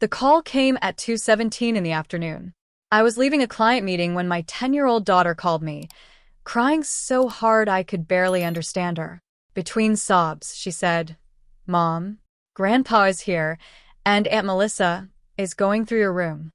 The call came at 2:17 in the afternoon. I was leaving a client meeting when my 10-year-old daughter called me, crying so hard I could barely understand her. Between sobs, she said, "Mom, Grandpa is here, and Aunt Melissa is going through your room."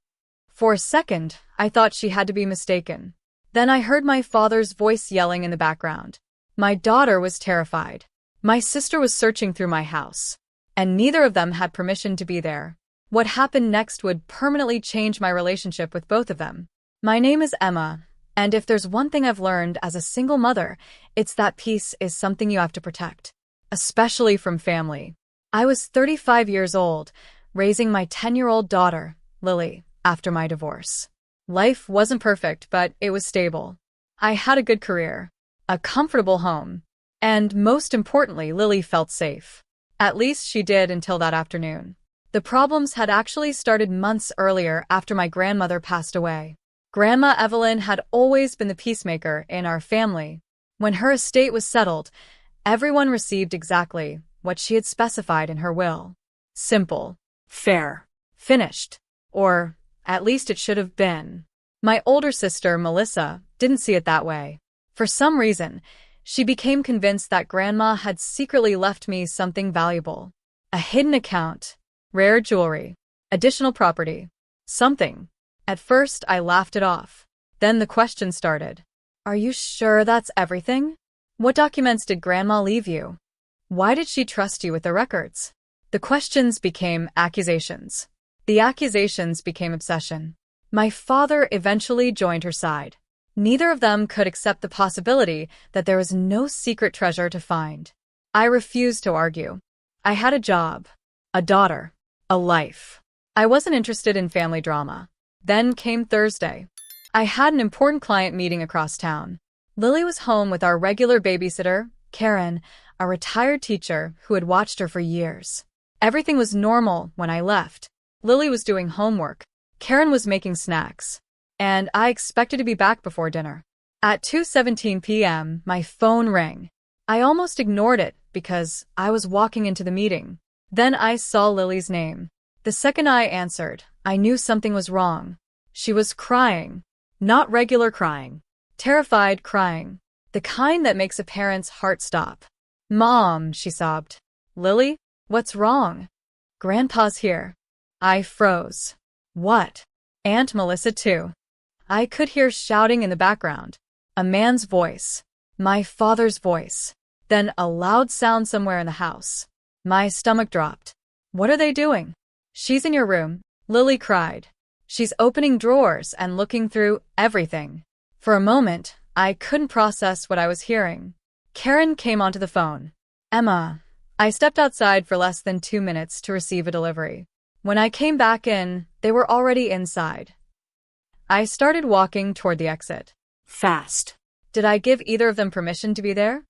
For a second, I thought she had to be mistaken. Then I heard my father's voice yelling in the background. My daughter was terrified. My sister was searching through my house, and neither of them had permission to be there. What happened next would permanently change my relationship with both of them. My name is Emma, and if there's one thing I've learned as a single mother, it's that peace is something you have to protect, especially from family. I was 35 years old, raising my 10-year-old daughter, Lily, after my divorce. Life wasn't perfect, but it was stable. I had a good career, a comfortable home, and most importantly, Lily felt safe. At least she did until that afternoon. The problems had actually started months earlier after my grandmother passed away. Grandma Evelyn had always been the peacemaker in our family. When her estate was settled, everyone received exactly what she had specified in her will. Simple, fair, finished, or at least it should have been. My older sister, Melissa, didn't see it that way. For some reason, she became convinced that Grandma had secretly left me something valuable. A hidden account, rare jewelry, additional property, something. At first, I laughed it off. Then the question started. Are you sure that's everything? What documents did Grandma leave you? Why did she trust you with the records? The questions became accusations. The accusations became obsession. My father eventually joined her side. Neither of them could accept the possibility that there was no secret treasure to find. I refused to argue. I had a job, a daughter, a life. I wasn't interested in family drama. Then came Thursday. I had an important client meeting across town. Lily was home with our regular babysitter, Karen, a retired teacher who had watched her for years. Everything was normal when I left. Lily was doing homework. Karen was making snacks. And I expected to be back before dinner. At 2:17 p.m., my phone rang. I almost ignored it because I was walking into the meeting. Then I saw Lily's name. The second I answered, I knew something was wrong. She was crying. Not regular crying. Terrified crying. The kind that makes a parent's heart stop. "Mom," she sobbed. "Lily, what's wrong?" "Grandpa's here." I froze. What? Aunt Melissa too. I could hear shouting in the background. A man's voice. My father's voice. Then a loud sound somewhere in the house. My stomach dropped. What are they doing? "She's in your room," Lily cried. "She's opening drawers and looking through everything." For a moment, I couldn't process what I was hearing. Karen came onto the phone. "Emma." I stepped outside for less than 2 minutes to receive a delivery. When I came back in, they were already inside. I started walking toward the exit. Fast. Did I give either of them permission to be there?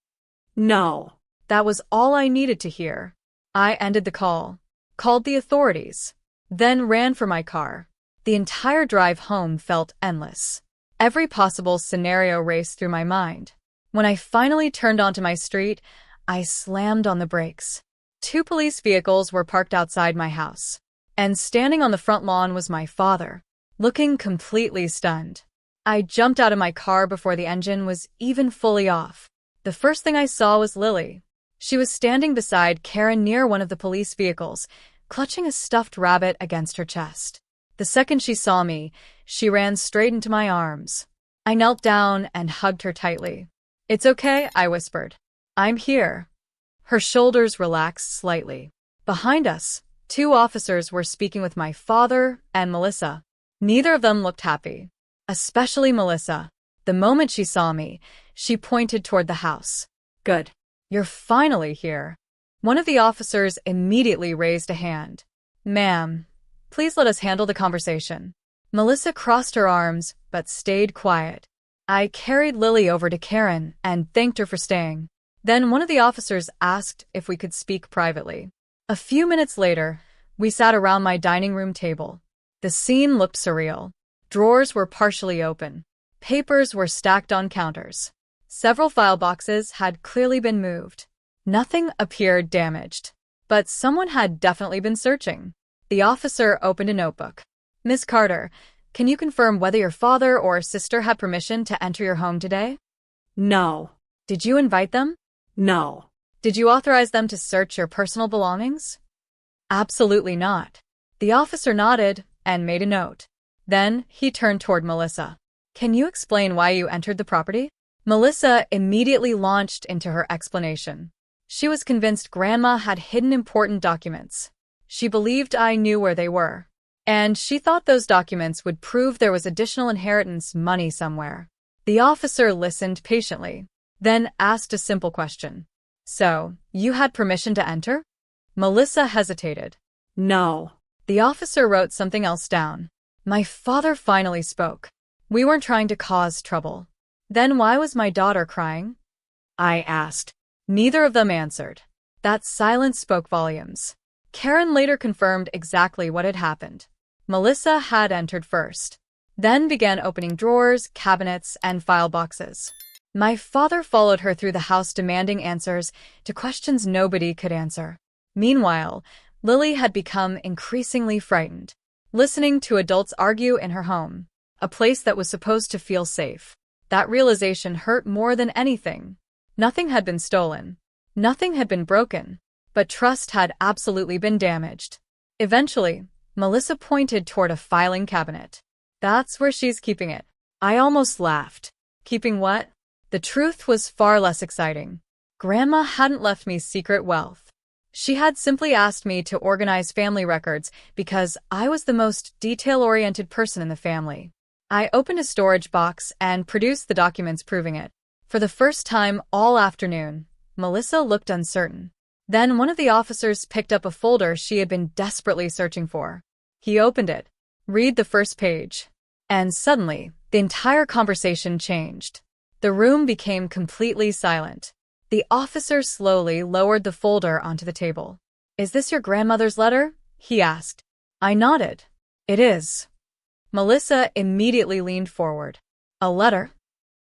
No. That was all I needed to hear. I ended the call, called the authorities, then ran for my car. The entire drive home felt endless. Every possible scenario raced through my mind. When I finally turned onto my street, I slammed on the brakes. 2 police vehicles were parked outside my house, and standing on the front lawn was my father, looking completely stunned. I jumped out of my car before the engine was even fully off. The first thing I saw was Lily. She was standing beside Karen near one of the police vehicles, clutching a stuffed rabbit against her chest. The second she saw me, she ran straight into my arms. I knelt down and hugged her tightly. "It's okay," I whispered. "I'm here." Her shoulders relaxed slightly. Behind us, 2 officers were speaking with my father and Melissa. Neither of them looked happy, especially Melissa. The moment she saw me, she pointed toward the house. "Good. You're finally here." One of the officers immediately raised a hand. "Ma'am, please let us handle the conversation." Melissa crossed her arms, but stayed quiet. I carried Lily over to Karen and thanked her for staying. Then one of the officers asked if we could speak privately. A few minutes later, we sat around my dining room table. The scene looked surreal. Drawers were partially open. Papers were stacked on counters. Several file boxes had clearly been moved. Nothing appeared damaged, but someone had definitely been searching. The officer opened a notebook. Miss Carter, can you confirm whether your father or sister had permission to enter your home today? No. Did you invite them? No. Did you authorize them to search your personal belongings? Absolutely not. The officer nodded and made a note. Then he turned toward Melissa. Can you explain why you entered the property? Melissa immediately launched into her explanation. She was convinced Grandma had hidden important documents. She believed I knew where they were. And she thought those documents would prove there was additional inheritance money somewhere. The officer listened patiently, then asked a simple question. So, you had permission to enter? Melissa hesitated. No. The officer wrote something else down. My father finally spoke. We weren't trying to cause trouble. Then why was my daughter crying? I asked. Neither of them answered. That silence spoke volumes. Karen later confirmed exactly what had happened. Melissa had entered first, then began opening drawers, cabinets, and file boxes. My father followed her through the house demanding answers to questions nobody could answer. Meanwhile, Lily had become increasingly frightened, listening to adults argue in her home, a place that was supposed to feel safe. That realization hurt more than anything. Nothing had been stolen. Nothing had been broken. But trust had absolutely been damaged. Eventually, Melissa pointed toward a filing cabinet. That's where she's keeping it. I almost laughed. Keeping what? The truth was far less exciting. Grandma hadn't left me secret wealth. She had simply asked me to organize family records because I was the most detail-oriented person in the family. I opened a storage box and produced the documents proving it. For the first time all afternoon, Melissa looked uncertain. Then one of the officers picked up a folder she had been desperately searching for. He opened it, read the first page, and suddenly, the entire conversation changed. The room became completely silent. The officer slowly lowered the folder onto the table. Is this your grandmother's letter? He asked. I nodded. It is. Melissa immediately leaned forward. A letter?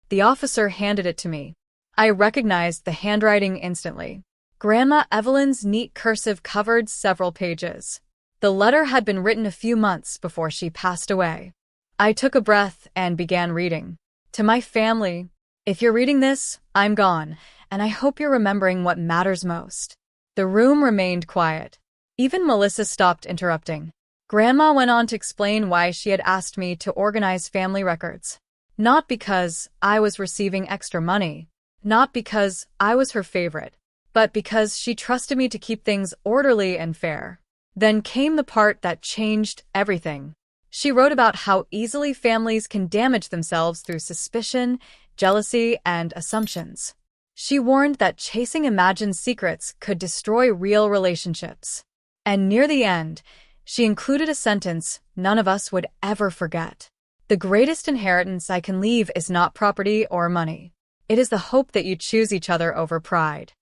The officer handed it to me. I recognized the handwriting instantly. Grandma Evelyn's neat cursive covered several pages. The letter had been written a few months before she passed away. I took a breath and began reading. To my family, if you're reading this, I'm gone, and I hope you're remembering what matters most. The room remained quiet. Even Melissa stopped interrupting. Grandma went on to explain why she had asked me to organize family records. Not because I was receiving extra money, not because I was her favorite, but because she trusted me to keep things orderly and fair. Then came the part that changed everything. She wrote about how easily families can damage themselves through suspicion, jealousy, and assumptions. She warned that chasing imagined secrets could destroy real relationships. And near the end, she included a sentence none of us would ever forget. The greatest inheritance I can leave is not property or money. It is the hope that you choose each other over pride.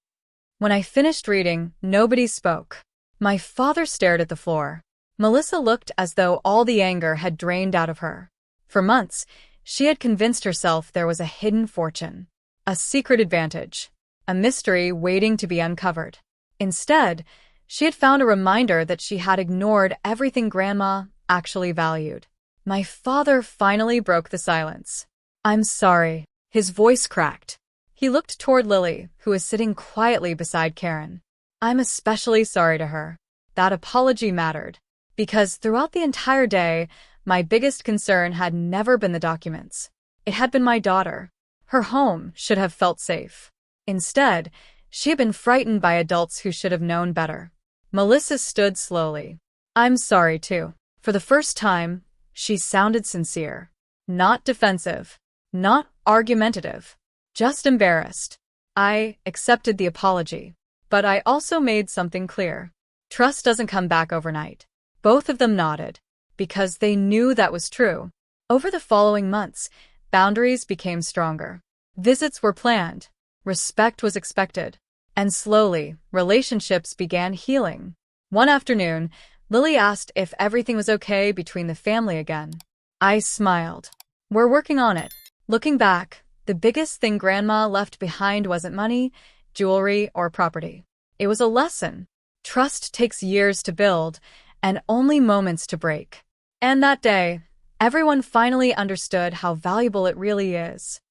When I finished reading, nobody spoke. My father stared at the floor. Melissa looked as though all the anger had drained out of her. For months, she had convinced herself there was a hidden fortune, a secret advantage, a mystery waiting to be uncovered. Instead, she had found a reminder that she had ignored everything Grandma actually valued. My father finally broke the silence. I'm sorry. His voice cracked. He looked toward Lily, who was sitting quietly beside Karen. I'm especially sorry to her. That apology mattered, because throughout the entire day, my biggest concern had never been the documents. It had been my daughter. Her home should have felt safe. Instead, she had been frightened by adults who should have known better. Melissa stood slowly. I'm sorry, too. For the first time, she sounded sincere. Not defensive. Not argumentative. Just embarrassed. I accepted the apology. But I also made something clear. Trust doesn't come back overnight. Both of them nodded, because they knew that was true. Over the following months, boundaries became stronger. Visits were planned. Respect was expected. And slowly, relationships began healing. One afternoon, Lily asked if everything was okay between the family again. I smiled. We're working on it. Looking back, the biggest thing Grandma left behind wasn't money, jewelry, or property. It was a lesson. Trust takes years to build, and only moments to break. And that day, everyone finally understood how valuable it really is.